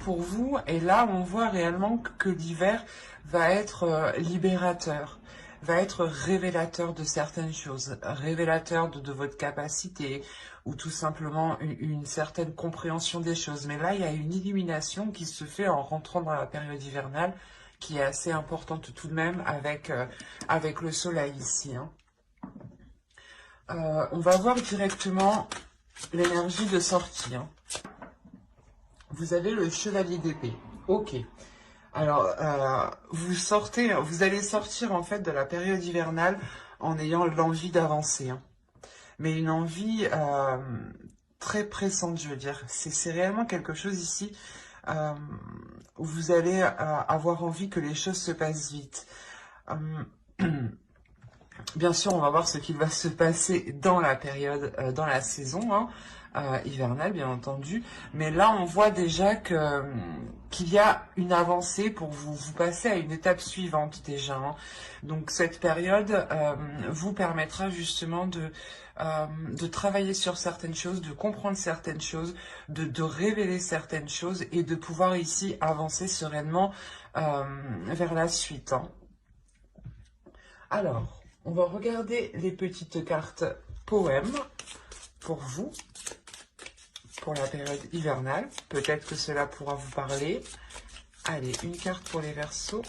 pour vous. Et là, on voit réellement que l'hiver va être libérateur, va être révélateur de certaines choses, révélateur de votre capacité ou tout simplement une certaine compréhension des choses. Mais là, il y a une illumination qui se fait en rentrant dans la période hivernale qui est assez importante tout de même avec le soleil ici, hein. On va voir directement l'énergie de sortie, hein. Vous avez le chevalier d'épée. Ok. Alors, vous allez sortir en fait de la période hivernale en ayant l'envie d'avancer, hein. Mais une envie très pressante, je veux dire. C'est réellement quelque chose ici euh, où vous allez avoir envie que les choses se passent vite. Bien sûr, on va voir ce qu'il va se passer dans la période, dans la saison, hein, hivernale, bien entendu. Mais là, on voit déjà qu'il y a une avancée pour vous passer à une étape suivante déjà, hein. Donc cette période vous permettra justement de travailler sur certaines choses, de comprendre certaines choses, de révéler certaines choses et de pouvoir ici avancer sereinement vers la suite, hein. Alors, on va regarder les petites cartes poèmes pour vous, pour la période hivernale. Peut-être que cela pourra vous parler. Allez, une carte pour les Verseaux.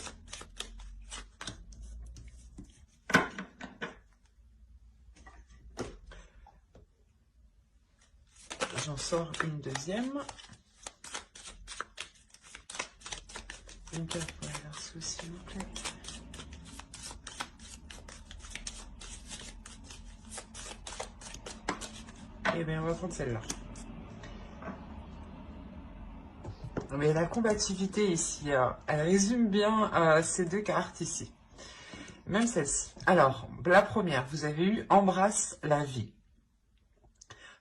J'en sors une deuxième. Une carte pour les Verseaux, s'il vous plaît. Eh bien, on va prendre celle-là. Mais la combativité ici, elle résume bien ces deux cartes ici. Même celle-ci. Alors, la première, vous avez eu « Embrasse la vie ».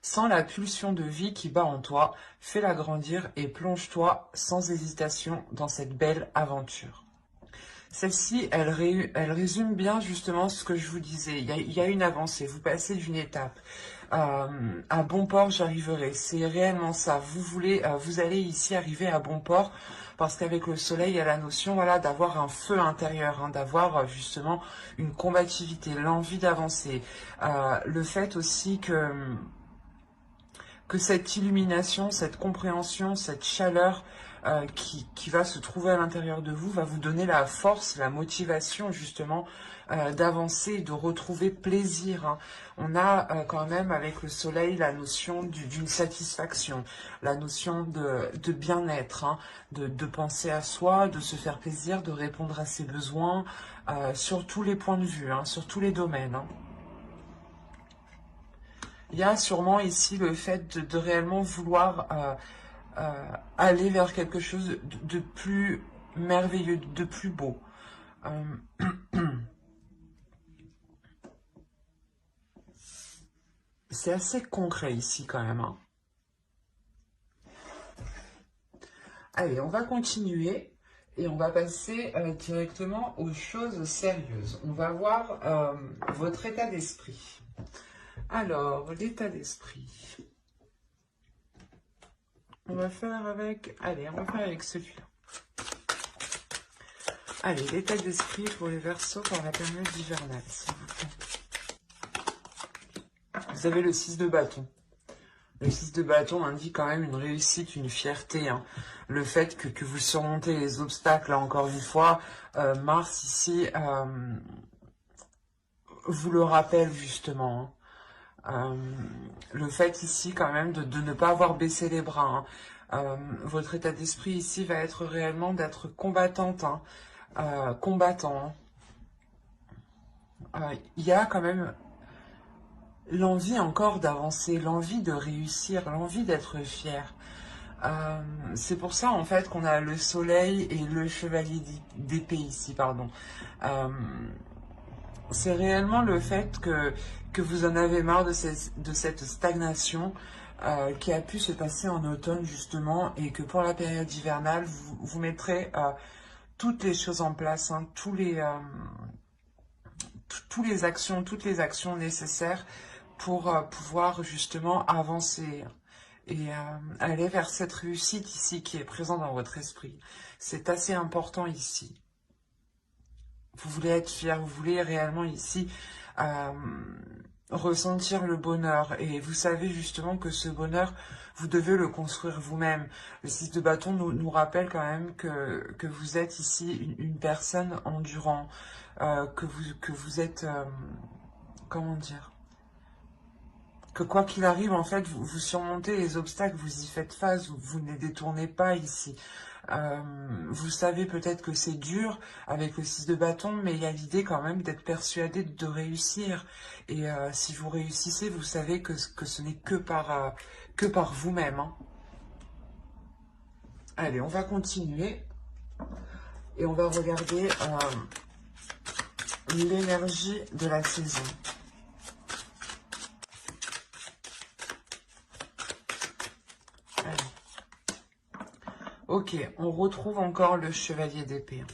Sens la pulsion de vie qui bat en toi, fais-la grandir et plonge-toi sans hésitation dans cette belle aventure. Celle-ci, elle résume bien justement ce que je vous disais. Il y a une avancée, vous passez d'une étape. À bon port, j'arriverai. C'est réellement ça. Vous allez ici arriver à bon port parce qu'avec le soleil, il y a la notion, voilà, d'avoir un feu intérieur, hein, d'avoir justement une combativité, l'envie d'avancer. Le fait aussi que cette illumination, cette compréhension, cette chaleur qui va se trouver à l'intérieur de vous va vous donner la force, la motivation justement d'avancer, de retrouver plaisir, hein. On a quand même avec le soleil la notion d'une satisfaction, la notion de bien-être, hein, de penser à soi, de se faire plaisir, de répondre à ses besoins sur tous les points de vue, hein, sur tous les domaines, hein. Il y a sûrement ici le fait de réellement vouloir aller vers quelque chose de plus merveilleux, de plus beau. C'est assez concret ici quand même, hein. Allez, on va continuer et on va passer directement aux choses sérieuses. On va voir votre état d'esprit. Alors, l'état d'esprit. On va faire avec... Allez, on va faire avec celui-là. Allez, l'état d'esprit pour les Verseaux par la période hivernale, s'il vous plaît. Vous avez le 6 de bâton. Le 6 de bâton indique quand même une réussite, une fierté, hein. Le fait que vous surmontez les obstacles, là encore une fois, Mars ici vous le rappelle justement, hein. Le fait ici quand même de ne pas avoir baissé les bras, hein. Votre état d'esprit ici va être réellement d'être combattante, hein, combattant, hein. Il y a quand même l'envie encore d'avancer, l'envie de réussir, l'envie d'être fier. C'est pour ça en fait qu'on a le soleil et le chevalier d'épée ici, pardon. C'est réellement le fait que vous en avez marre de cette stagnation qui a pu se passer en automne justement et que pour la période hivernale, vous mettrez toutes les choses en place, hein, toutes les actions nécessaires pour pouvoir justement avancer et aller vers cette réussite ici qui est présente dans votre esprit. C'est assez important ici. Vous voulez être fier, vous voulez réellement ici ressentir le bonheur. Et vous savez justement que ce bonheur, vous devez le construire vous-même. Le 6 de bâton nous rappelle quand même que vous êtes ici une personne endurant, que vous êtes, comment dire, que quoi qu'il arrive, en fait, vous surmontez les obstacles, vous y faites face, vous ne les détournez pas ici. Vous savez peut-être que c'est dur avec le 6 de bâton, mais il y a l'idée quand même d'être persuadé de réussir. Et si vous réussissez, vous savez que ce n'est que par vous-même. Hein. Allez, on va continuer et on va regarder l'énergie de la saison. Ok, on retrouve encore le chevalier d'épée.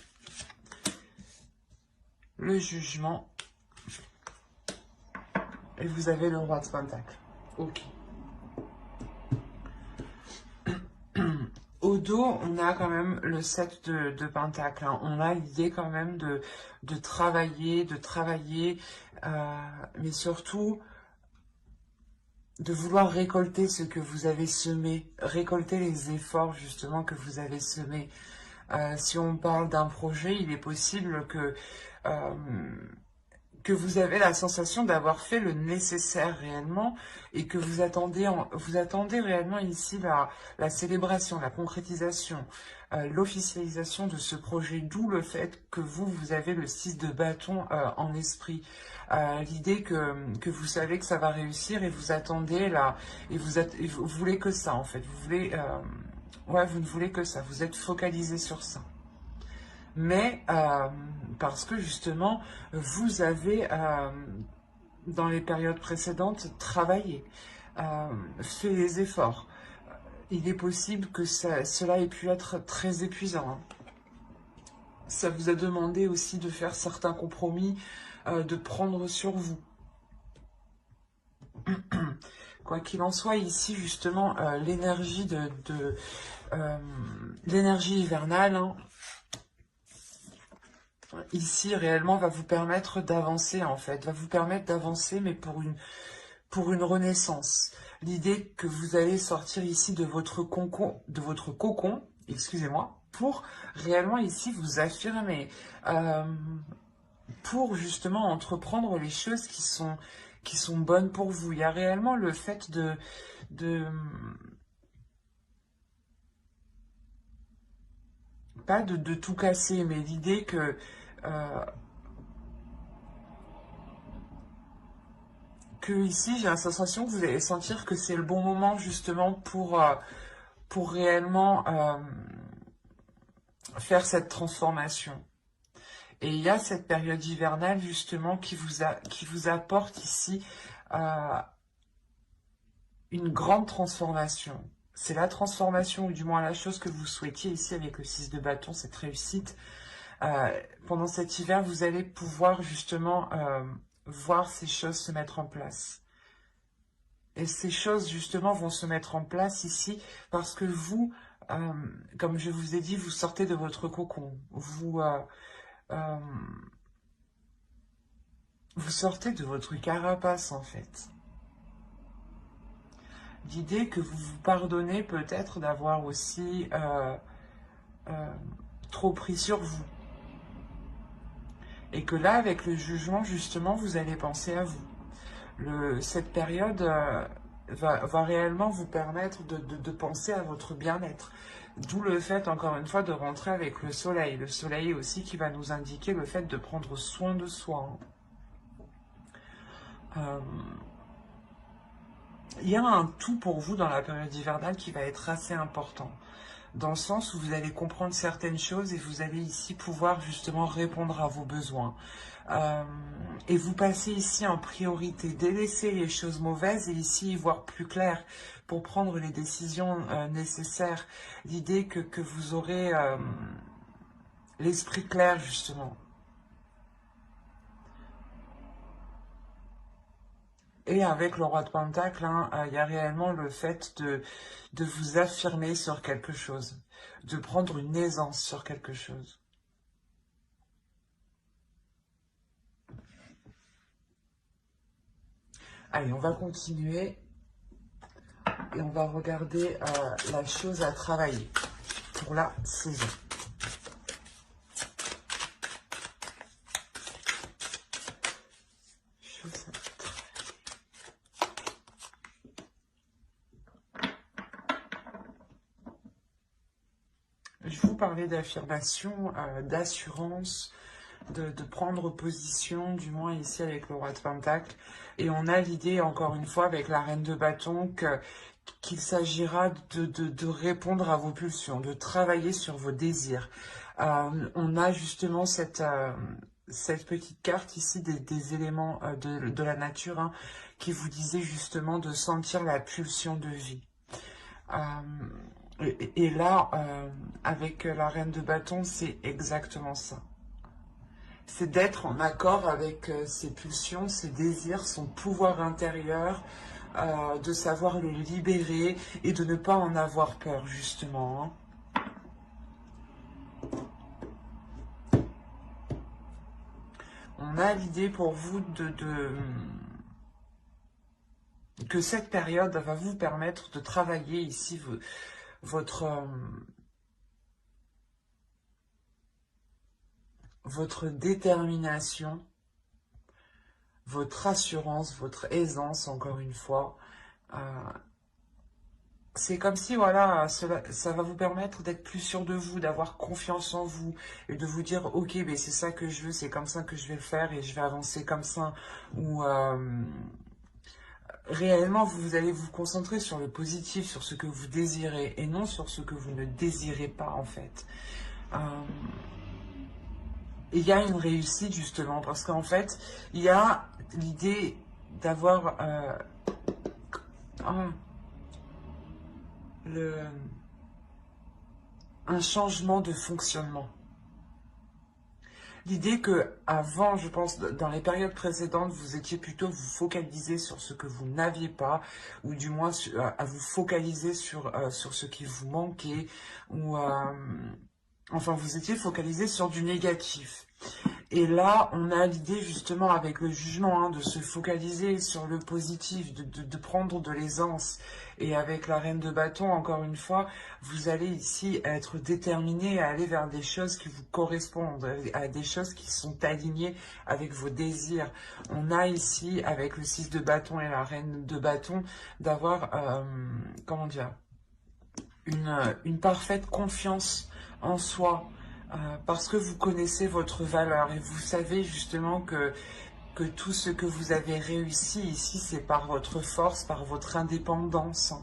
Le jugement. Et vous avez le roi de pentacle. Ok. Au dos, on a quand même le 7 de pentacle. Hein. On a l'idée quand même de travailler, mais surtout de vouloir récolter ce que vous avez semé, récolter les efforts justement que vous avez semés. Si on parle d'un projet, il est possible que vous avez la sensation d'avoir fait le nécessaire réellement et que vous attendez réellement ici la célébration, la concrétisation, l'officialisation de ce projet, d'où le fait que vous avez le 6 de bâton en esprit. L'idée que vous savez que ça va réussir et vous attendez là, et vous voulez que ça en fait, vous voulez, ouais, vous ne voulez que ça, vous êtes focalisé sur ça. Mais parce que justement, vous avez, dans les périodes précédentes, travaillé, fait les efforts. Il est possible que cela ait pu être très épuisant. Hein. Ça vous a demandé aussi de faire certains compromis, de prendre sur vous. Quoi qu'il en soit, ici, justement, l'énergie l'énergie hivernale, hein, ici, réellement, va vous permettre d'avancer, en fait. Va vous permettre d'avancer, mais pour une renaissance. L'idée que vous allez sortir ici de votre cocon, excusez-moi, pour réellement ici vous affirmer, pour justement entreprendre les choses qui sont bonnes pour vous. Il y a réellement le fait pas de tout casser, mais l'idée que ici, j'ai la sensation que vous allez sentir que c'est le bon moment justement pour réellement faire cette transformation. Et il y a cette période hivernale justement qui vous apporte ici une grande transformation. C'est la transformation, ou du moins la chose que vous souhaitiez ici avec le 6 de bâton, cette réussite. Pendant cet hiver, vous allez pouvoir justement voir ces choses se mettre en place. Et ces choses, justement, vont se mettre en place ici parce que vous, comme je vous ai dit, vous sortez de votre cocon. Vous sortez de votre carapace, en fait. L'idée que vous vous pardonnez peut-être d'avoir aussi trop pris sur vous. Et que là, avec le jugement, justement, vous allez penser à vous. Cette période va réellement vous permettre de penser à votre bien-être. D'où le fait, encore une fois, de rentrer avec le soleil. Le soleil aussi qui va nous indiquer le fait de prendre soin de soi. Il y a un tout pour vous dans la période hivernale qui va être assez important. Dans le sens où vous allez comprendre certaines choses et vous allez ici pouvoir justement répondre à vos besoins. Et vous passez ici en priorité, délaisser les choses mauvaises et ici y voir plus clair pour prendre les décisions nécessaires. L'idée que vous aurez l'esprit clair justement. Et avec le roi de Pentacle, hein, il y a réellement le fait de vous affirmer sur quelque chose, de prendre une aisance sur quelque chose. Allez, on va continuer et on va regarder la chose à travailler pour la saison. Je vous parlais d'affirmation, d'assurance, de prendre position, du moins ici avec le roi de Pentacle. Et on a l'idée, encore une fois, avec la reine de bâton, qu'il s'agira de répondre à vos pulsions, de travailler sur vos désirs. On a justement cette petite carte ici des éléments de la nature, hein, qui vous disait justement de sentir la pulsion de vie. Et là, avec la reine de bâton, c'est exactement ça. C'est d'être en accord avec ses pulsions, ses désirs, son pouvoir intérieur, de savoir le libérer et de ne pas en avoir peur, justement. Hein. On a l'idée pour vous que cette période va vous permettre de travailler ici votre détermination, votre assurance, votre aisance, encore une fois. C'est comme si, voilà, ça va vous permettre d'être plus sûr de vous, d'avoir confiance en vous et de vous dire, ok, mais c'est ça que je veux, c'est comme ça que je vais le faire et je vais avancer comme ça. Ou réellement, vous allez vous concentrer sur le positif, sur ce que vous désirez et non sur ce que vous ne désirez pas, en fait. Il y a une réussite, justement, parce qu'en fait, il y a l'idée d'avoir un changement de fonctionnement. L'idée que avant, je pense, dans les périodes précédentes, vous étiez plutôt vous focaliser sur ce que vous n'aviez pas, ou du moins à vous focaliser sur ce qui vous manquait, ou enfin, vous étiez focalisé sur du négatif. Et là, on a l'idée justement avec le jugement, hein, de se focaliser sur le positif, de prendre de l'aisance. Et avec la reine de bâton, encore une fois, vous allez ici être déterminé à aller vers des choses qui vous correspondent, à des choses qui sont alignées avec vos désirs. On a ici, avec le 6 de bâton et la reine de bâton, d'avoir, comment dire, une parfaite confiance en soi, parce que vous connaissez votre valeur et vous savez justement que tout ce que vous avez réussi ici, c'est par votre force, par votre indépendance.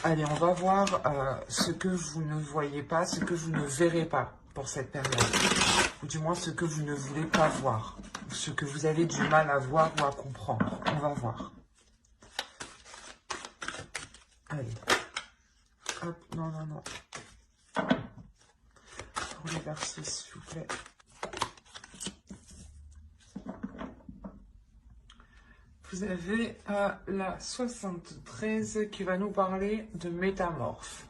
Allez, on va voir ce que vous ne voyez pas, ce que vous ne verrez pas pour cette période. Ou du moins ce que vous ne voulez pas voir. Ce que vous avez du mal à voir ou à comprendre. On va voir. Allez. Hop, non, non, non. Pour les versets, s'il vous plaît. Vous avez la 73 qui va nous parler de métamorphe.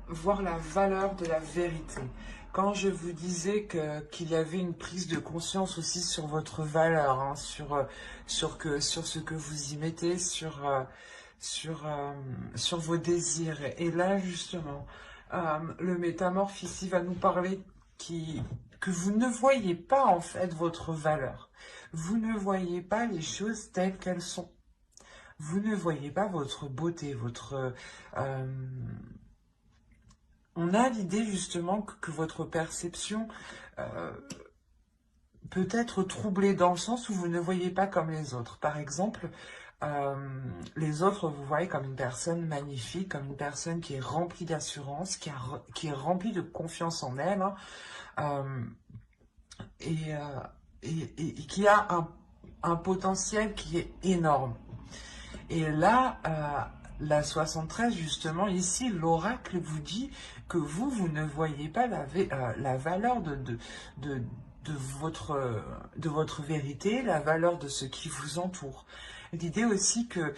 Voir la valeur de la vérité. Quand je vous disais qu'il y avait une prise de conscience aussi sur votre valeur, hein, sur ce que vous y mettez, sur vos désirs. Et là, justement, le métamorphe ici va nous parler que vous ne voyez pas en fait votre valeur. Vous ne voyez pas les choses telles qu'elles sont. Vous ne voyez pas votre beauté, votre... on a l'idée justement que votre perception peut être troublée dans le sens où vous ne voyez pas comme les autres. Par exemple, les autres vous voyez comme une personne magnifique, comme une personne qui est remplie d'assurance, qui est remplie de confiance en elle, hein, et qui a un potentiel qui est énorme. Et là, la 73, justement, ici, l'oracle vous dit que vous ne voyez pas la valeur de votre vérité, la valeur de ce qui vous entoure. L'idée aussi que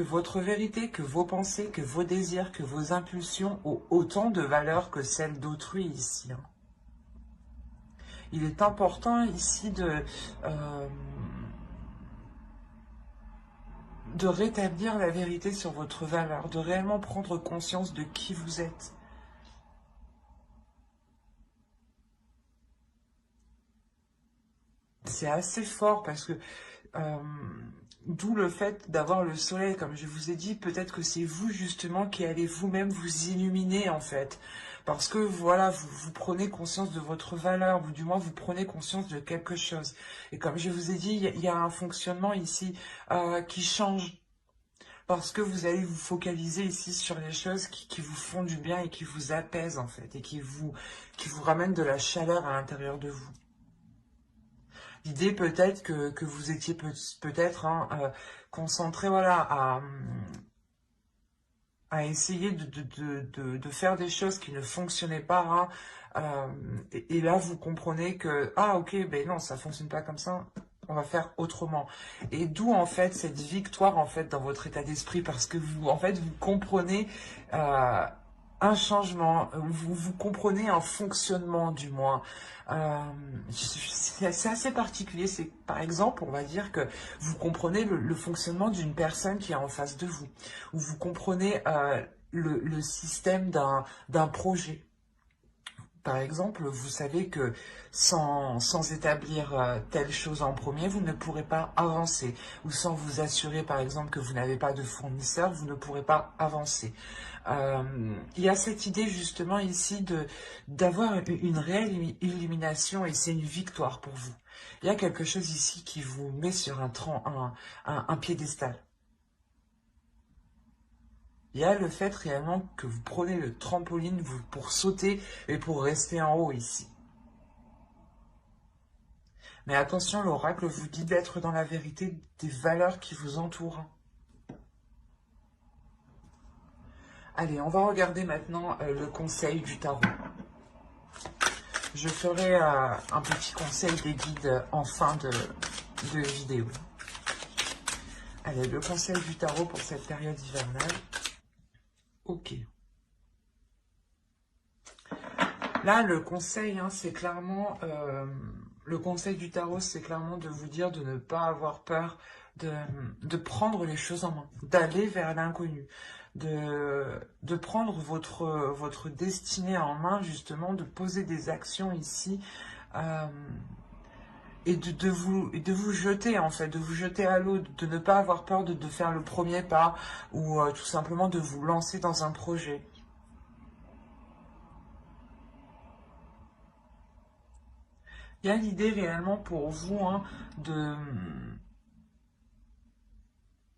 votre vérité, que vos pensées, que vos désirs, que vos impulsions ont autant de valeur que celle d'autrui ici. Hein. Il est important ici de rétablir la vérité sur votre valeur, de réellement prendre conscience de qui vous êtes. C'est assez fort parce que d'où le fait d'avoir le soleil, comme je vous ai dit, peut-être que c'est vous justement qui allez vous-même vous illuminer en fait. Parce que voilà, vous prenez conscience de votre valeur, ou du moins vous prenez conscience de quelque chose. Et comme je vous ai dit, il y a un fonctionnement ici qui change. Parce que vous allez vous focaliser ici sur les choses qui vous font du bien et qui vous apaisent en fait. Et qui vous ramènent de la chaleur à l'intérieur de vous. L'idée peut-être que vous étiez peut-être concentré voilà, à essayer de faire des choses qui ne fonctionnaient pas. Et là, vous comprenez que, ah ok, ben non, ça ne fonctionne pas comme ça, on va faire autrement. Et d'où en fait cette victoire en fait dans votre état d'esprit, parce que vous, en fait, vous comprenez un changement, vous comprenez un fonctionnement du moins. C'est assez particulier. C'est par exemple, on va dire que vous comprenez le fonctionnement d'une personne qui est en face de vous, ou vous comprenez le système d'un projet. Par exemple, vous savez que sans établir telle chose en premier, vous ne pourrez pas avancer. Ou sans vous assurer, par exemple, que vous n'avez pas de fournisseur, vous ne pourrez pas avancer. Il y a cette idée justement ici d'avoir une réelle illumination et c'est une victoire pour vous. Il y a quelque chose ici qui vous met sur un piédestal. Il y a le fait réellement que vous prenez le trampoline pour sauter et pour rester en haut ici. Mais attention, l'oracle vous dit d'être dans la vérité des valeurs qui vous entourent. Allez, on va regarder maintenant le conseil du tarot. Je ferai un petit conseil des guides en fin de vidéo. Allez, le conseil du tarot pour cette période hivernale. Ok. Là, le conseil, hein, c'est clairement... le conseil du tarot, c'est clairement de vous dire de ne pas avoir peur de prendre les choses en main, d'aller vers l'inconnu, de prendre votre destinée en main, justement, de poser des actions ici, et de vous jeter, en fait, de vous jeter à l'eau, de ne pas avoir peur de faire le premier pas, ou tout simplement de vous lancer dans un projet. Il y a l'idée réellement pour vous hein,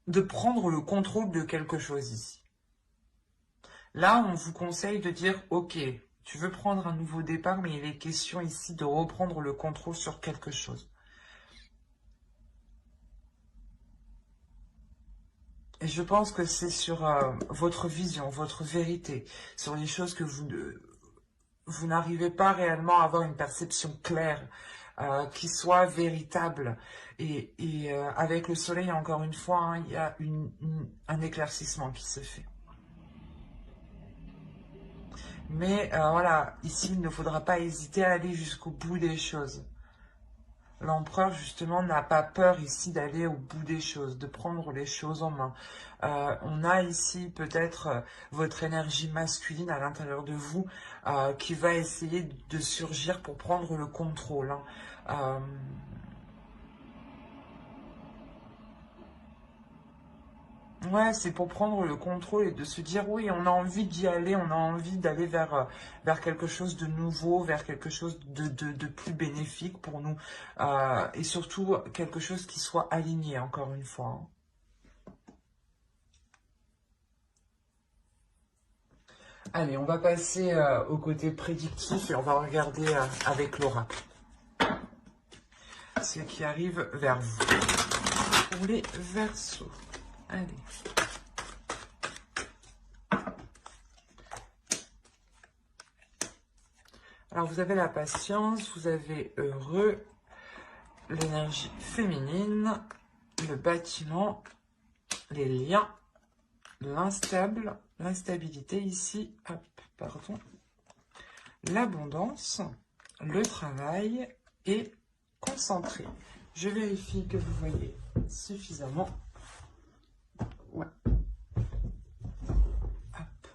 de prendre le contrôle de quelque chose ici. Là, on vous conseille de dire, ok, tu veux prendre un nouveau départ, mais il est question ici de reprendre le contrôle sur quelque chose. Et je pense que c'est sur votre vision, votre vérité, sur les choses que vous n'arrivez pas réellement à avoir une perception claire, qui soit véritable. Et avec le soleil, encore une fois, hein, il y a un éclaircissement qui se fait. Mais voilà, ici, il ne faudra pas hésiter à aller jusqu'au bout des choses. L'empereur, justement, n'a pas peur ici d'aller au bout des choses, de prendre les choses en main. On a ici peut-être votre énergie masculine à l'intérieur de vous qui va essayer de surgir pour prendre le contrôle. Hein. Ouais, c'est pour prendre le contrôle et de se dire, oui, on a envie d'y aller, on a envie d'aller vers quelque chose de nouveau, vers quelque chose de plus bénéfique pour nous. Et surtout, quelque chose qui soit aligné, encore une fois. Hein. Allez, on va passer au côté prédictif et on va regarder avec l'oracle ce qui arrive vers vous. Pour les Verseaux. Allez. Alors, vous avez la patience, vous avez heureux, l'énergie féminine, le bâtiment, les liens, l'instable, l'instabilité ici, hop, pardon, l'abondance, le travail et concentré. Je vérifie que vous voyez suffisamment. Ouais. Hop.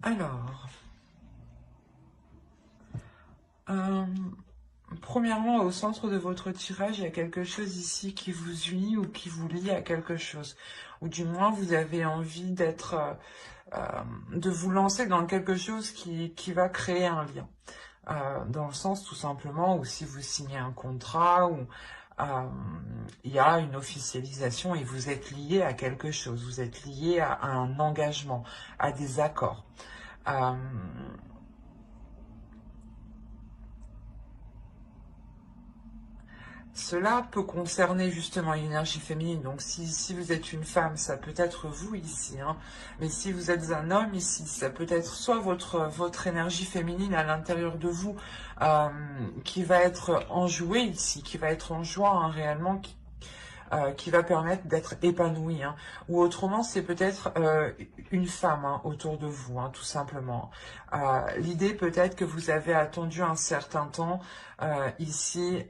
Alors, premièrement, au centre de votre tirage, il y a quelque chose ici qui vous unit ou qui vous lie à quelque chose. Ou du moins, vous avez envie d'être, de vous lancer dans quelque chose qui va créer un lien. Dans le sens tout simplement où si vous signez un contrat ou il y a une officialisation et vous êtes lié à quelque chose, vous êtes lié à un engagement, à des accords. Cela peut concerner justement l'énergie féminine. Donc si vous êtes une femme, ça peut être vous ici. Hein. Mais si vous êtes un homme ici, ça peut être soit votre énergie féminine à l'intérieur de vous qui va être enjouée ici, qui va être en joie hein, réellement, qui va permettre d'être épanoui. Hein. Ou autrement, c'est peut-être une femme hein, autour de vous, hein, tout simplement. L'idée peut-être que vous avez attendu un certain temps ici...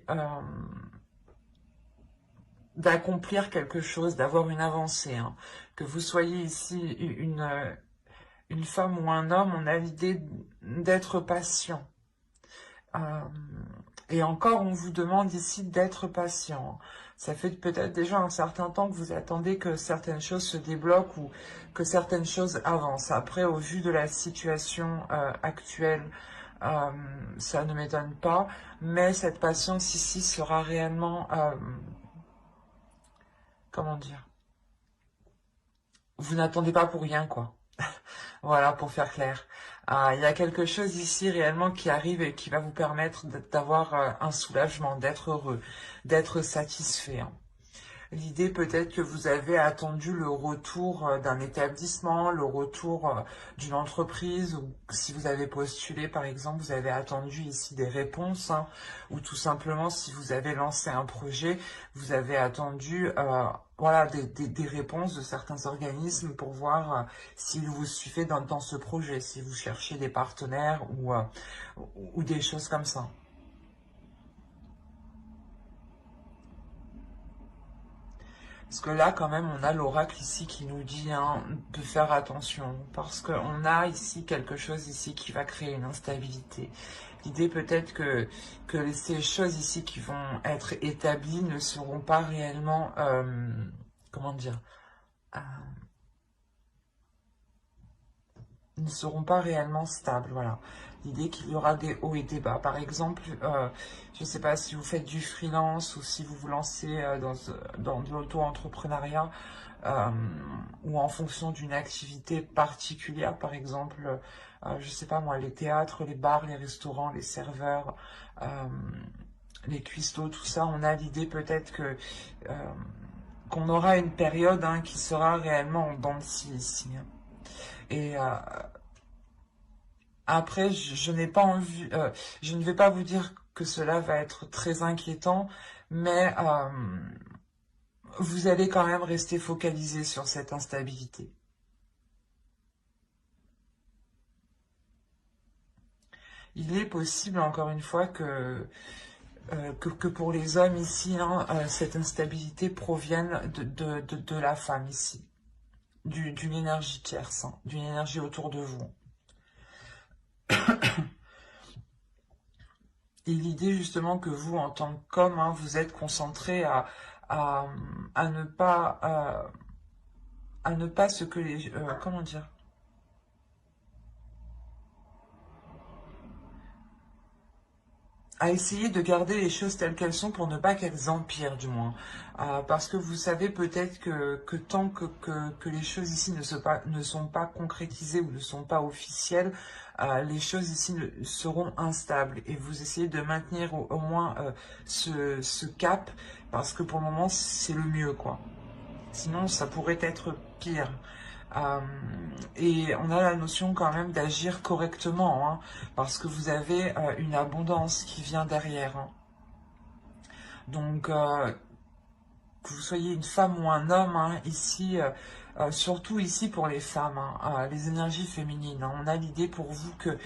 d'accomplir quelque chose, d'avoir une avancée. Hein. Que vous soyez ici une femme ou un homme, on a l'idée d'être patient. Et encore, on vous demande ici d'être patient. Ça fait peut-être déjà un certain temps que vous attendez que certaines choses se débloquent ou que certaines choses avancent. Après, au vu de la situation actuelle, ça ne m'étonne pas, mais cette patience ici sera réellement... comment dire, vous n'attendez pas pour rien, quoi. Voilà, pour faire clair. Il y a quelque chose ici réellement qui arrive et qui va vous permettre d'avoir un soulagement, d'être heureux, d'être satisfait. Hein. L'idée peut-être que vous avez attendu le retour d'un établissement, le retour d'une entreprise, ou si vous avez postulé par exemple, vous avez attendu ici des réponses, hein, ou tout simplement si vous avez lancé un projet, vous avez attendu voilà, des réponses de certains organismes pour voir s'ils vous suivaient dans ce projet, si vous cherchez des partenaires ou des choses comme ça. Parce que là, quand même, on a l'oracle ici qui nous dit hein, de faire attention. Parce qu'on a ici quelque chose ici qui va créer une instabilité. L'idée peut-être que ces choses ici qui vont être établies ne seront pas réellement... comment dire ne seront pas réellement stables, voilà. L'idée qu'il y aura des hauts et des bas. Par exemple, je ne sais pas si vous faites du freelance ou si vous vous lancez dans de l'auto-entrepreneuriat ou en fonction d'une activité particulière, par exemple, je ne sais pas moi, les théâtres, les bars, les restaurants, les serveurs, les cuistots, tout ça, on a l'idée peut-être que qu'on aura une période hein, qui sera réellement en dents de scie ici. Hein. Et après, je n'ai pas envie, je ne vais pas vous dire que cela va être très inquiétant, mais vous allez quand même rester focalisé sur cette instabilité. Il est possible, encore une fois, que pour les hommes ici, hein, cette instabilité provienne de la femme ici, d'une énergie tierce, hein, d'une énergie autour de vous. Et l'idée justement que vous, en tant qu'homme, hein, vous êtes concentré à ne pas ce que les... comment dire, à essayer de garder les choses telles qu'elles sont pour ne pas qu'elles empirent du moins. Parce que vous savez peut-être que tant que les choses ici ne sont pas concrétisées ou ne sont pas officielles, les choses ici seront instables. Et vous essayez de maintenir au moins ce cap, parce que pour le moment c'est le mieux quoi. Sinon, ça pourrait être pire. Et on a la notion quand même d'agir correctement, hein, parce que vous avez une abondance qui vient derrière. Hein. Donc, que vous soyez une femme ou un homme, hein, ici, surtout ici pour les femmes, hein, les énergies féminines, hein, on a l'idée pour vous que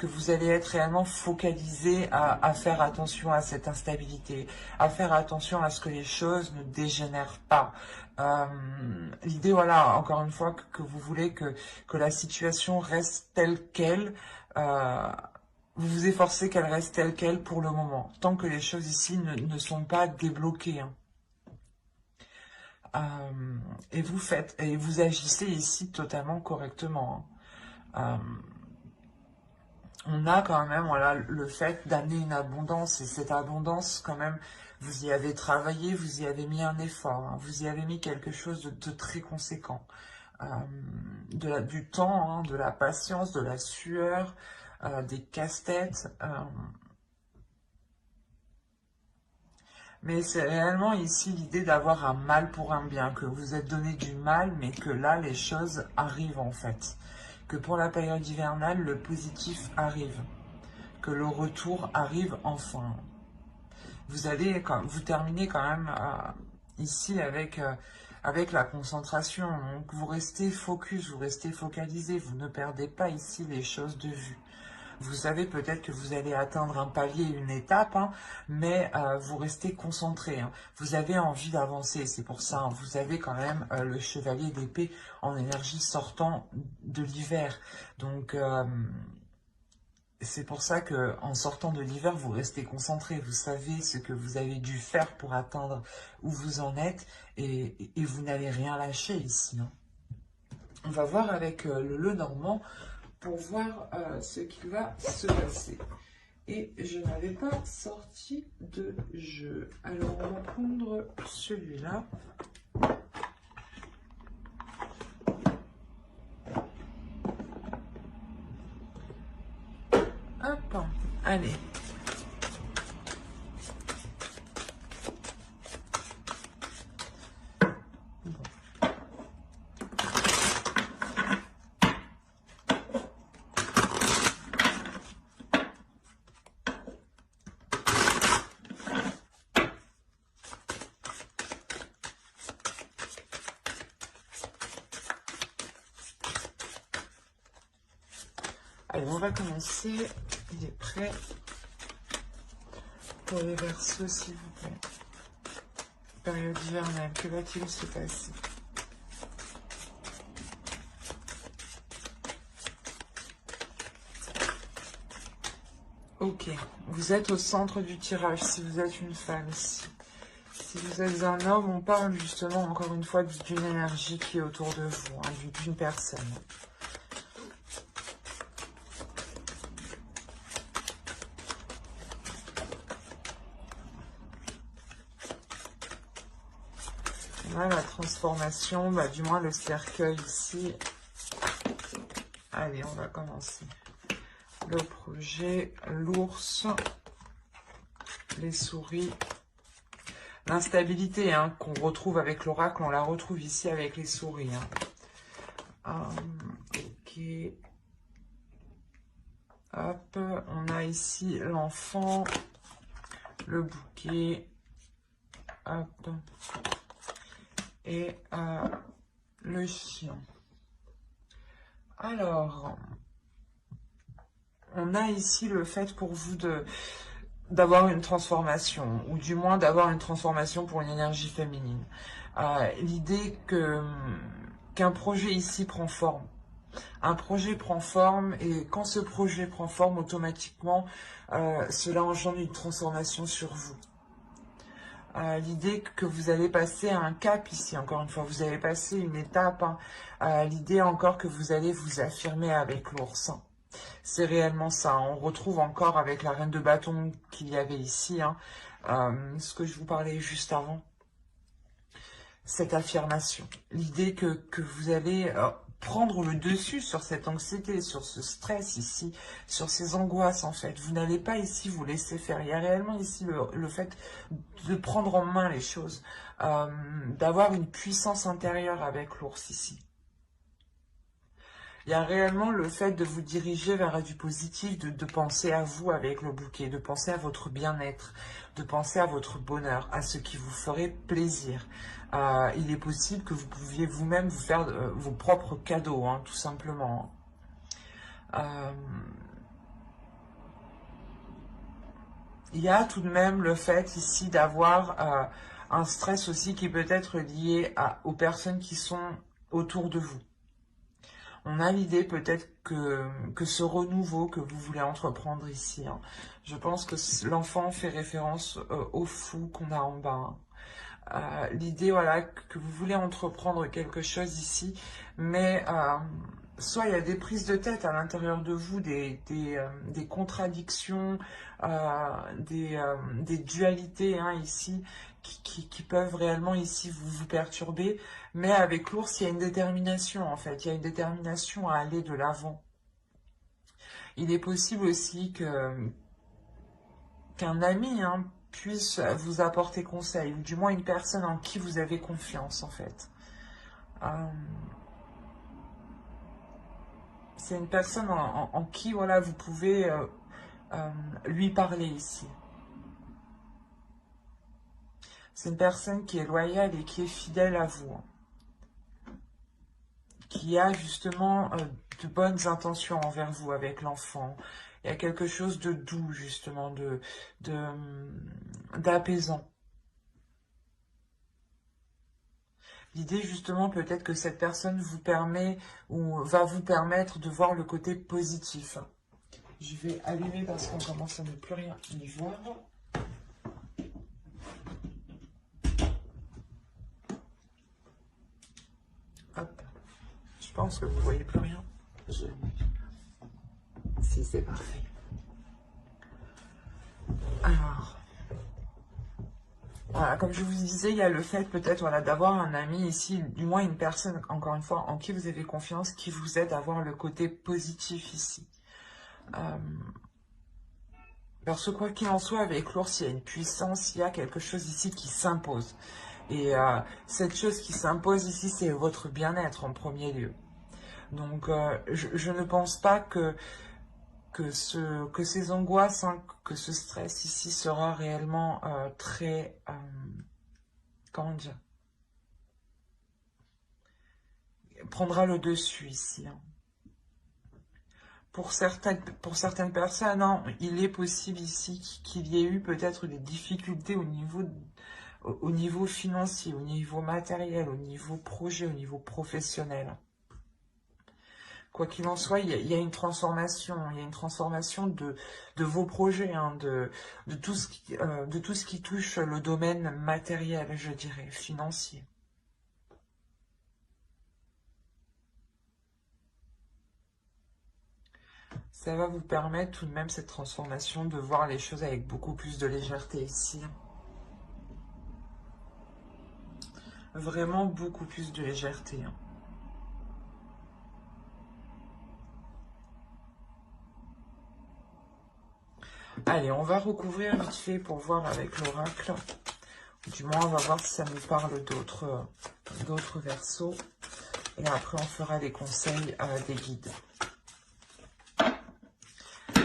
vous allez être réellement focalisé à faire attention à cette instabilité, à faire attention à ce que les choses ne dégénèrent pas. L'idée, voilà, encore une fois, que vous voulez que la situation reste telle qu'elle, vous vous efforcez qu'elle reste telle qu'elle pour le moment, tant que les choses ici ne sont pas débloquées. Hein. Et vous agissez ici totalement correctement. Hein. On a quand même, voilà, le fait d'amener une abondance, et cette abondance, quand même, vous y avez travaillé, vous y avez mis un effort, hein, vous y avez mis quelque chose de très conséquent. Du temps, hein, de la patience, de la sueur, des casse-têtes. Mais c'est réellement ici l'idée d'avoir un mal pour un bien, que vous êtes donné du mal, mais que là, les choses arrivent en fait. Que pour la période hivernale, le positif arrive. Que le retour arrive enfin. Vous terminez quand même ici avec la concentration. Donc vous restez focus, vous restez focalisé, vous ne perdez pas ici les choses de vue. Vous savez peut-être que vous allez atteindre un palier, une étape, hein, mais vous restez concentré. Hein. Vous avez envie d'avancer, c'est pour ça. Hein, vous avez quand même le chevalier d'épée en énergie sortant de l'hiver. Donc, c'est pour ça que en sortant de l'hiver, vous restez concentré. Vous savez ce que vous avez dû faire pour atteindre où vous en êtes et vous n'allez rien lâcher ici. Hein. On va voir avec le Normand pour voir ce qui va se passer. Et je n'avais pas sorti de jeu. Alors, on va prendre celui-là. Hop, allez. Allez, on va commencer. Il est prêt pour les Verseaux, s'il vous plaît. Période hivernale, que va-t-il se passer? Ok, vous êtes au centre du tirage si vous êtes une femme ici. Si vous êtes un homme, on parle justement encore une fois d'une énergie qui est autour de vous, hein, d'une personne. La transformation, du moins le cercueil ici. Allez, on va commencer. Le projet, l'ours, les souris, l'instabilité hein, qu'on retrouve avec l'oracle, on la retrouve ici avec les souris. Hein. Ok. Hop, on a ici l'enfant, le bouquet. Hop. Et le chien. Alors, on a ici le fait pour vous d'avoir une transformation, ou du moins d'avoir une transformation pour une énergie féminine. L'idée qu'un projet ici prend forme. Un projet prend forme, et quand ce projet prend forme, automatiquement, cela engendre une transformation sur vous. L'idée que vous allez passer un cap ici, encore une fois, vous allez passer une étape, hein, l'idée encore que vous allez vous affirmer avec l'ours. Hein. C'est réellement ça, hein. On retrouve encore avec la reine de bâton qu'il y avait ici, hein, ce que je vous parlais juste avant, cette affirmation. L'idée que vous allez prendre le dessus sur cette anxiété, sur ce stress ici, sur ces angoisses en fait. Vous n'allez pas ici vous laisser faire. Il y a réellement ici le fait de prendre en main les choses, d'avoir une puissance intérieure avec l'ours ici. Il y a réellement le fait de vous diriger vers du positif, de penser à vous avec le bouquet, de penser à votre bien-être, de penser à votre bonheur, à ce qui vous ferait plaisir. Il est possible que vous pouviez vous-même vous faire vos propres cadeaux, hein, tout simplement. Il y a tout de même le fait ici d'avoir un stress aussi qui peut être lié aux personnes qui sont autour de vous. On a l'idée peut-être que ce renouveau que vous voulez entreprendre ici, hein, je pense que l'enfant fait référence au fou qu'on a en bas. Hein. L'idée, voilà, que vous voulez entreprendre quelque chose ici, mais soit il y a des prises de tête à l'intérieur de vous, des contradictions, des dualités hein, ici, qui peuvent réellement ici vous perturber, mais avec l'ours, il y a une détermination en fait, il y a une détermination à aller de l'avant. Il est possible aussi qu'un ami hein, puisse vous apporter conseil, ou du moins une personne en qui vous avez confiance en fait. C'est une personne en qui voilà, vous pouvez lui parler ici. C'est une personne qui est loyale et qui est fidèle à vous. Qui a justement de bonnes intentions envers vous avec l'enfant. Il y a quelque chose de doux, justement, d'apaisant. L'idée, justement, peut-être que cette personne vous permet ou va vous permettre de voir le côté positif. Je vais allumer parce qu'on commence à ne plus rien y voir. Hop. Je pense que vous ne voyez plus rien. Si, c'est parfait. Alors, voilà, comme je vous disais, il y a le fait peut-être voilà, d'avoir un ami ici, du moins une personne, encore une fois, en qui vous avez confiance, qui vous aide à voir le côté positif ici. Parce que quoi qu'il en soit, avec l'ours, il y a une puissance, il y a quelque chose ici qui s'impose. Et cette chose qui s'impose ici, c'est votre bien-être en premier lieu. Donc, je ne pense pas que ces angoisses, hein, que ce stress ici sera réellement très... comment dire, prendra le dessus ici. Hein. Pour certaines personnes, hein, il est possible ici qu'il y ait eu peut-être des difficultés au niveau financier, au niveau matériel, au niveau projet, au niveau professionnel. Quoi qu'il en soit, il y a une transformation, de vos projets, hein, de tout ce qui touche le domaine matériel, je dirais, financier. Ça va vous permettre tout de même cette transformation de voir les choses avec beaucoup plus de légèreté ici. Vraiment beaucoup plus de légèreté. Hein. Allez, on va recouvrir vite fait pour voir avec l'oracle. Du moins, on va voir si ça nous parle d'autres versos. Et après, on fera des conseils des guides.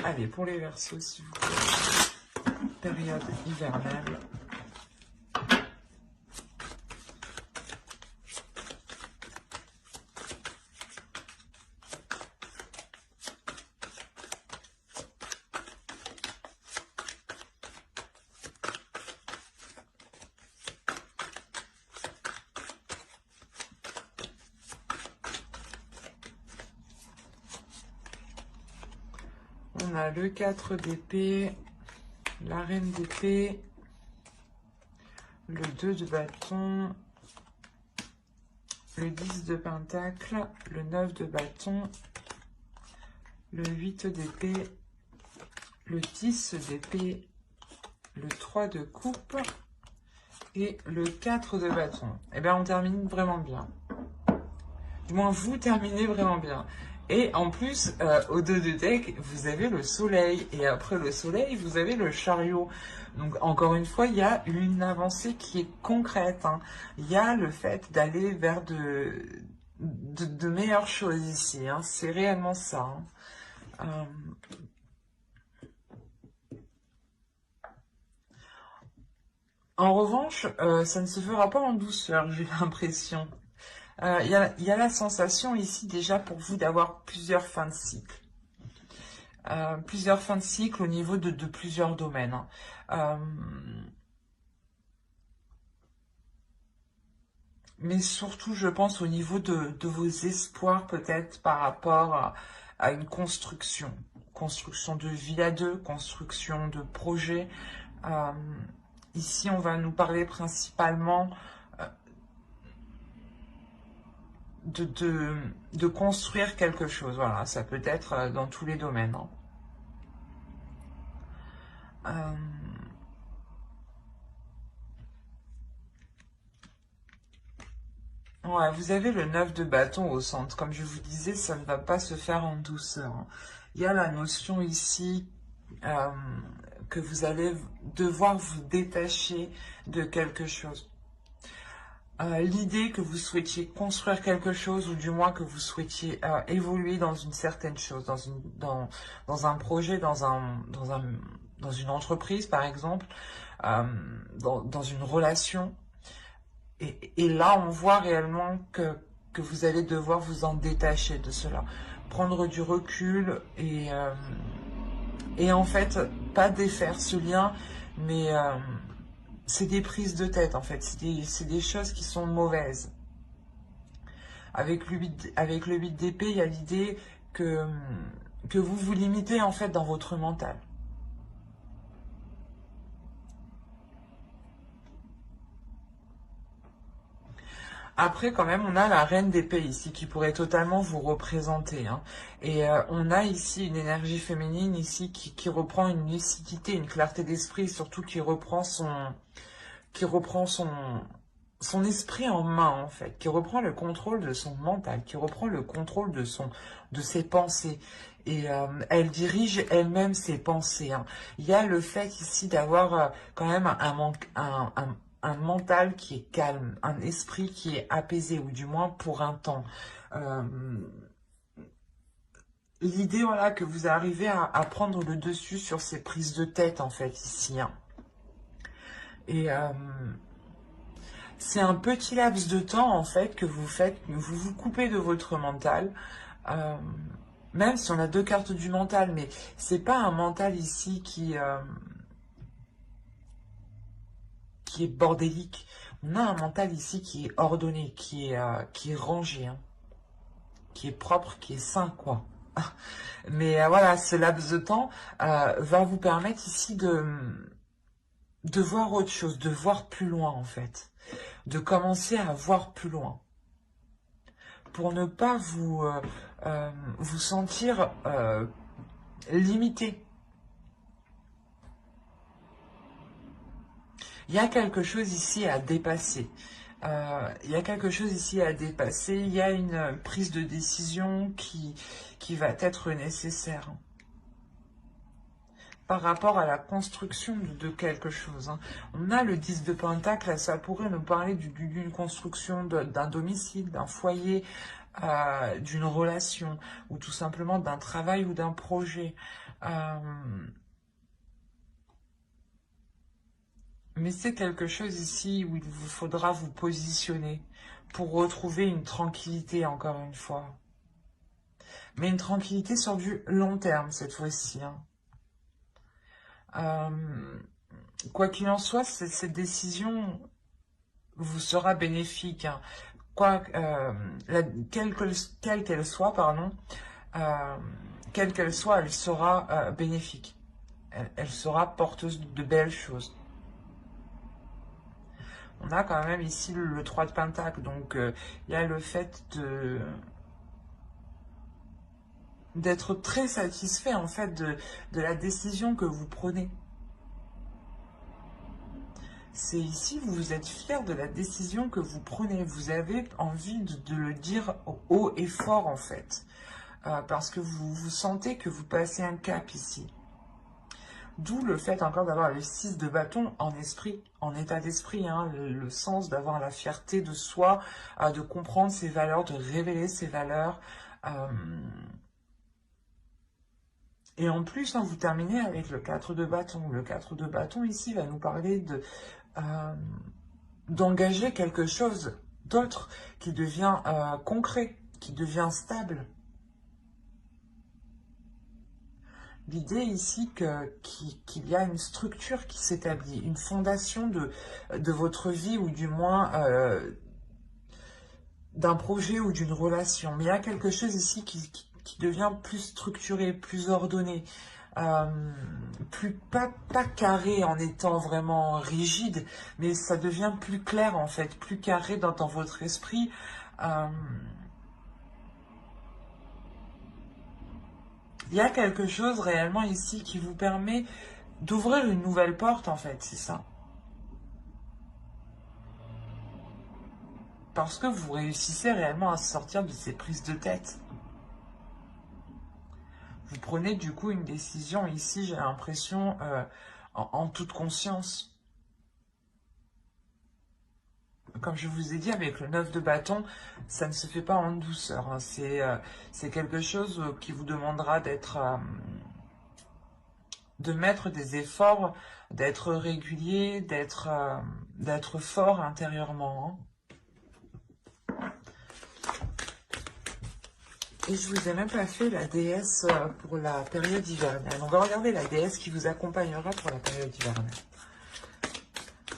Allez, pour les versos, s'il vous plaît. Période hivernale. On a le 4 d'épée, la reine d'épée, le 2 de bâton, le 10 de pentacle, le 9 de bâton, le 8 d'épée, le 10 d'épée, le 3 de coupe et le 4 de bâton. Et bien, on termine vraiment bien. Du moins, vous terminez vraiment bien. Et en plus, au dos du deck, vous avez le soleil. Et après le soleil, vous avez le chariot. Donc, encore une fois, il y a une avancée qui est concrète, hein. Il y a le fait d'aller vers de meilleures choses ici, hein. C'est réellement ça, hein. En revanche, ça ne se fera pas en douceur, j'ai l'impression. Il y a la sensation ici déjà pour vous d'avoir plusieurs fins de cycle. Plusieurs fins de cycle au niveau de plusieurs domaines, hein. Mais surtout, je pense au niveau de vos espoirs peut-être par rapport à une construction. Construction de vie à deux, construction de projet. Euh, Ici, on va nous parler principalement de construire quelque chose. Voilà, ça peut être dans tous les domaines, hein. Ouais, vous avez le 9 de bâton au centre. Comme je vous disais, ça ne va pas se faire en douceur, hein. Il y a la notion ici euh, que vous allez devoir vous détacher de quelque chose. L'idée que vous souhaitiez construire quelque chose, ou du moins que vous souhaitiez évoluer dans une certaine chose, dans un projet, dans une entreprise par exemple, dans une relation. Et là, on voit réellement que vous allez devoir vous en détacher de cela. Prendre du recul et en fait, pas défaire ce lien, mais c'est des prises de tête en fait. C'est des choses qui sont mauvaises. Avec le 8 d'épée, il y a l'idée que vous vous limitez en fait dans votre mental. Après, quand même, on a la reine d'épée ici qui pourrait totalement vous représenter, hein. Et on a ici une énergie féminine ici qui reprend une lucidité, une clarté d'esprit, surtout qui reprend son esprit en main, en fait, qui reprend le contrôle de son mental, qui reprend le contrôle de ses pensées. Et elle dirige elle-même ses pensées, hein. Il y a le fait ici d'avoir quand même un mental qui est calme, un esprit qui est apaisé, ou du moins pour un temps. Euh, L'idée, voilà, que vous arrivez à prendre le dessus sur ces prises de tête, en fait, ici, hein. Et c'est un petit laps de temps, en fait, que vous faites, vous vous coupez de votre mental. Euh, Même si on a deux cartes du mental, mais c'est pas un mental ici qui est bordélique. On a un mental ici qui est ordonné, qui est rangé, hein, qui est propre, qui est sain, quoi. Mais voilà, ce laps de temps va vous permettre ici de voir autre chose, de voir plus loin, en fait. De commencer à voir plus loin. Pour ne pas vous sentir limité. Il y a quelque chose ici à dépasser. Il y a quelque chose ici à dépasser. Il y a une prise de décision qui va être nécessaire par rapport à la construction de quelque chose, hein. On a le 10 de Pentacle, ça pourrait nous parler d'une construction d'un domicile, d'un foyer, d'une relation, ou tout simplement d'un travail ou d'un projet. Mais c'est quelque chose ici où il vous faudra vous positionner pour retrouver une tranquillité, encore une fois. Mais une tranquillité sur du long terme, cette fois-ci, hein. Quoi qu'il en soit, cette décision vous sera bénéfique, hein. Quelle qu'elle soit, pardon, euh, quelle qu'elle soit, elle sera bénéfique. Elle sera porteuse de belles choses. On a quand même ici le 3 de Pentacle, donc il y a le fait d'être très satisfait en fait de la décision que vous prenez. C'est ici, vous êtes fier de la décision que vous prenez. Vous avez envie de le dire haut et fort, en fait. Parce que vous sentez que vous passez un cap ici. D'où le fait encore d'avoir le 6 de bâton en esprit, en état d'esprit, hein, le sens d'avoir la fierté de soi, de comprendre ses valeurs, de révéler ses valeurs. Et en plus, hein, vous terminez avec le 4 de bâton. Le 4 de bâton ici va nous parler d'engager quelque chose d'autre qui devient concret, qui devient stable. L'idée ici qu'il y a une structure qui s'établit, une fondation de votre vie ou du moins d'un projet ou d'une relation. Mais il y a quelque chose ici qui devient plus structuré, plus ordonné, pas carré en étant vraiment rigide, mais ça devient plus clair en fait, plus carré dans votre esprit. Il y a quelque chose réellement ici qui vous permet d'ouvrir une nouvelle porte, en fait, c'est ça. Parce que vous réussissez réellement à sortir de ces prises de tête. Vous prenez du coup une décision ici, j'ai l'impression, en toute conscience. Comme je vous ai dit, avec le 9 de bâton, ça ne se fait pas en douceur. Hein. C'est quelque chose qui vous demandera de mettre des efforts, d'être régulier, d'être fort intérieurement. Hein. Et je vous ai même pas fait la déesse pour la période hivernale. On va regarder la déesse qui vous accompagnera pour la période hivernale.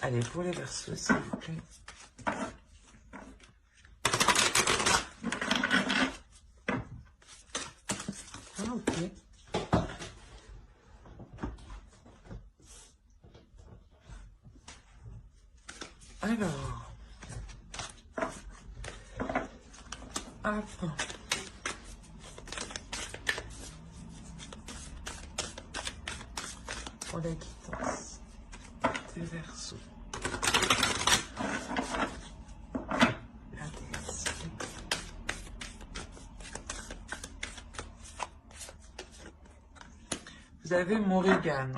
Allez, pour les Verseaux, s'il vous plaît. Ah, ok. Alors. Hop. Pour la quittance des Verseaux. La déesse. Vous avez Morrigan.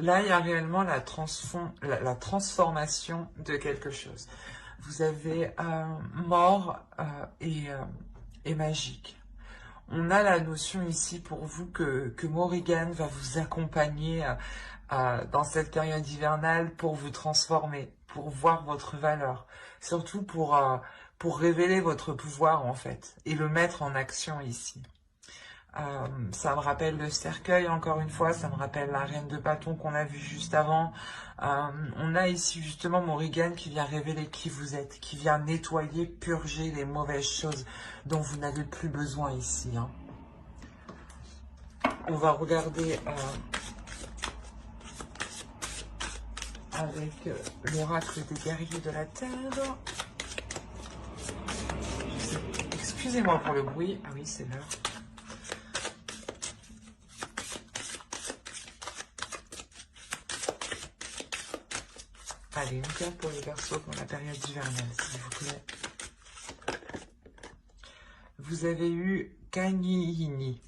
Là, il y a réellement la transformation de quelque chose. Vous avez mort et magique. On a la notion ici pour vous que Morrigan va vous accompagner dans cette période hivernale pour vous transformer, pour voir votre valeur. Surtout pour révéler votre pouvoir en fait et le mettre en action ici. Ça me rappelle le cercueil, encore une fois, ça me rappelle la reine de bâton qu'on a vue juste avant. On a ici justement Morrigan qui vient révéler qui vous êtes, qui vient nettoyer, purger les mauvaises choses dont vous n'avez plus besoin ici. Hein. On va regarder avec l'oracle des guerriers de la Terre. Excusez-moi pour le bruit. Ah oui, c'est l'heure. Allez, une carte pour les Verseaux pour la période hivernale, s'il vous plaît. Vous avez eu Kanyini.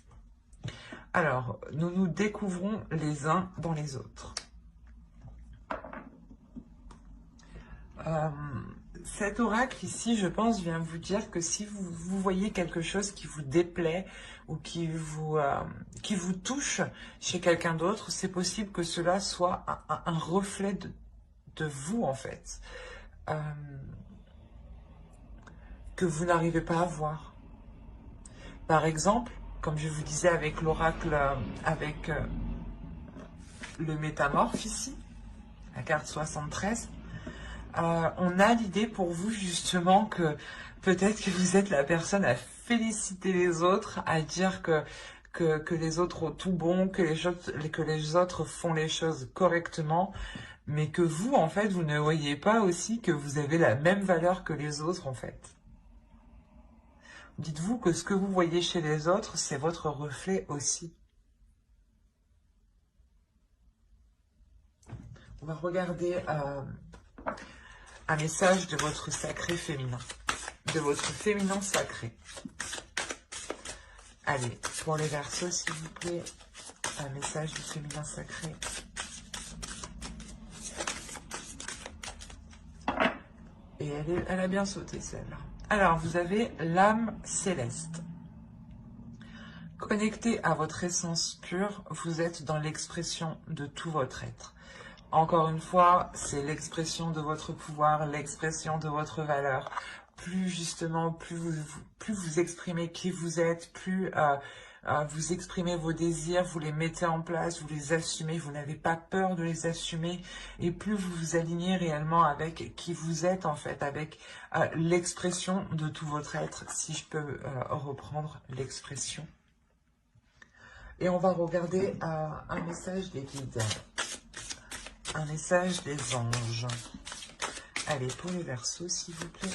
Alors, nous nous découvrons les uns dans les autres. Cet oracle ici, je pense, vient vous dire que si vous voyez quelque chose qui vous déplaît ou qui vous touche chez quelqu'un d'autre, c'est possible que cela soit un reflet de vous, en fait, que vous n'arrivez pas à voir. Par exemple, comme je vous disais avec l'oracle, avec le métamorphe ici, la carte 73, on a l'idée pour vous justement que peut-être que vous êtes la personne à féliciter les autres, à dire que les autres ont tout bon, que les autres font les choses correctement, mais que vous, en fait, vous ne voyez pas aussi que vous avez la même valeur que les autres, en fait. Dites-vous que ce que vous voyez chez les autres, c'est votre reflet aussi. On va regarder un message de votre sacré féminin. De votre féminin sacré. Allez, pour les Verseaux, s'il vous plaît, un message du féminin sacré. Et elle a bien sauté, celle-là. Alors, vous avez l'âme céleste. Connecté à votre essence pure, vous êtes dans l'expression de tout votre être. Encore une fois, c'est l'expression de votre pouvoir, l'expression de votre valeur. Plus justement, plus vous exprimez qui vous êtes, plus vous exprimez vos désirs, vous les mettez en place, vous les assumez, vous n'avez pas peur de les assumer, et plus vous vous alignez réellement avec qui vous êtes en fait, avec l'expression de tout votre être, si je peux reprendre l'expression. Et on va regarder un message des guides, un message des anges. Allez, pour les Verseaux, s'il vous plaît.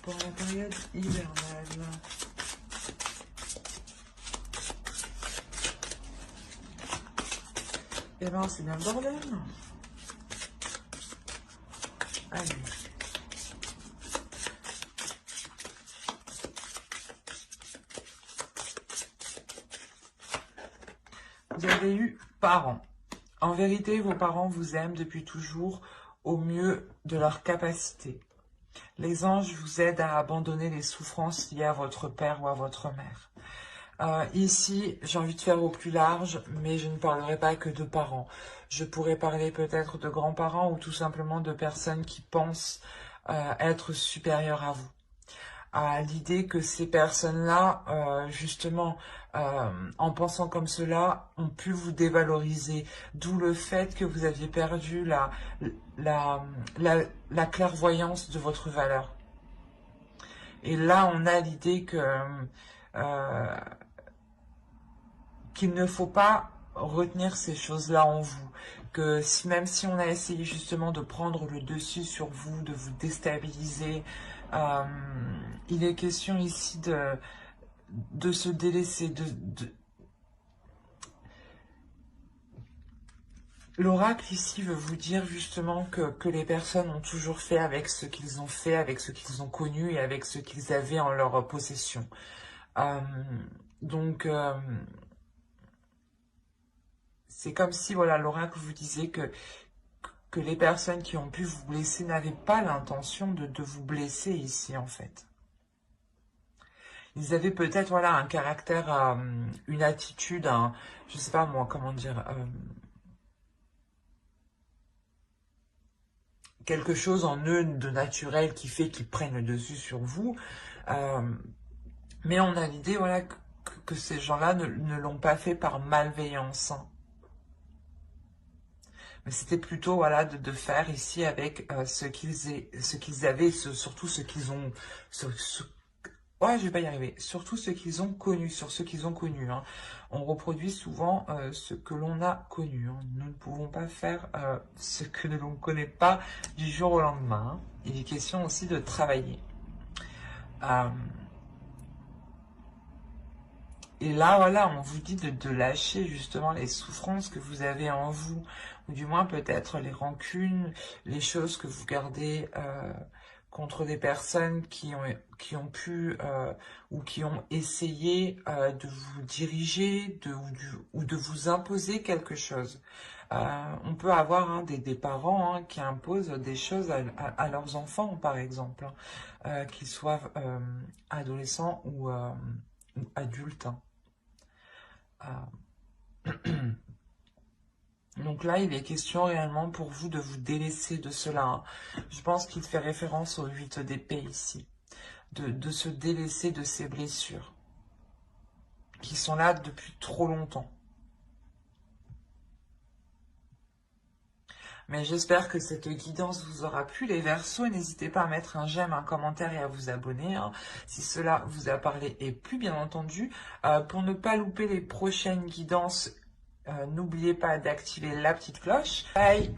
Pour la période hivernale. Eh ben, c'est bien le bordel. Allez. Vous avez eu parents. En vérité, vos parents vous aiment depuis toujours au mieux de leur capacité. Les anges vous aident à abandonner les souffrances liées à votre père ou à votre mère. Ici, j'ai envie de faire au plus large, mais je ne parlerai pas que de parents. Je pourrais parler peut-être de grands-parents ou tout simplement de personnes qui pensent être supérieures à vous. À l'idée que ces personnes-là, justement, en pensant comme cela, ont pu vous dévaloriser. D'où le fait que vous aviez perdu la clairvoyance de votre valeur. Et là, on a l'idée que qu'il ne faut pas retenir ces choses-là en vous. Que même si on a essayé justement de prendre le dessus sur vous, de vous déstabiliser, il est question ici de se délaisser, L'oracle ici veut vous dire justement que les personnes ont toujours fait avec ce qu'ils ont fait, avec ce qu'ils ont connu et avec ce qu'ils avaient en leur possession. C'est comme si voilà, l'oracle vous disait que les personnes qui ont pu vous blesser n'avaient pas l'intention de vous blesser ici en fait. Ils avaient peut-être voilà, un caractère, une attitude, je sais pas moi, comment dire, quelque chose en eux de naturel qui fait qu'ils prennent le dessus sur vous. Mais on a l'idée voilà, que ces gens-là ne l'ont pas fait par malveillance. Hein. Mais c'était plutôt voilà, de faire ici avec ce qu'ils avaient, surtout ce qu'ils ont... Ouais, je vais pas y arriver. Surtout ce qu'ils ont connu, sur ce qu'ils ont connu. Hein. On reproduit souvent ce que l'on a connu. Hein. Nous ne pouvons pas faire ce que l'on ne connaît pas du jour au lendemain. Hein. Il est question aussi de travailler. Et là, voilà, on vous dit de lâcher justement les souffrances que vous avez en vous, ou du moins peut-être les rancunes, les choses que vous gardez contre des personnes qui ont pu ou qui ont essayé de vous diriger ou de vous imposer quelque chose. On peut avoir hein, des parents hein, qui imposent des choses à leurs enfants, par exemple, hein, qu'ils soient adolescents ou adultes. Hein. Donc là, il est question réellement pour vous de vous délaisser de cela. Hein. Je pense qu'il fait référence au 8 d'épée ici. De se délaisser de ces blessures qui sont là depuis trop longtemps. Mais j'espère que cette guidance vous aura plu. Les Verseaux, n'hésitez pas à mettre un j'aime, un commentaire et à vous abonner. Hein, si cela vous a parlé et plu, bien entendu. Pour ne pas louper les prochaines guidances, n'oubliez pas d'activer la petite cloche. Bye!